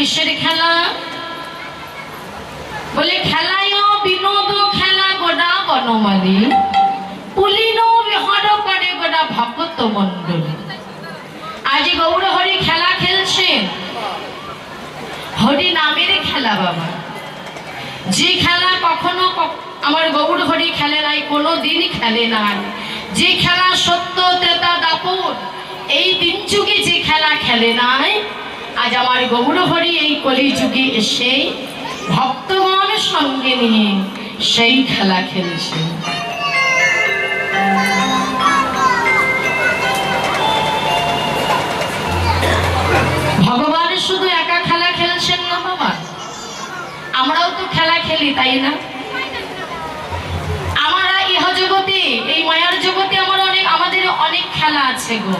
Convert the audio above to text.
কিসের খেলা? বলে খেলায় বিনোদ খেলা গোডা বনমালী, পুলিন বিহর করে গোডা ভক্ত মন্ডলী। আজ গৌর হরি খেলা খেলছেন, হরি নামের খেলা বাবা। যে খেলা কখনো আমার গৌর হরি খেলে নাই, কোনো দিন খেলে নাই। যে খেলা সত্য ত্রেতা দাপর এই তিন যুগে যে খেলা খেলে নাই, আজ আমার গৌর হরি এই কলি যুগে এসে ভক্তগণ সঙ্গে নিয়ে সেই খেলা খেলছে। ভগবান শুধু একা খেলা খেলছেন না বাবা, আমরাও তো খেলা খেলি, তাই না? আমরা ইহ জগতে, এই মায়ার জগতে আমাদের অনেক খেলা আছে গো।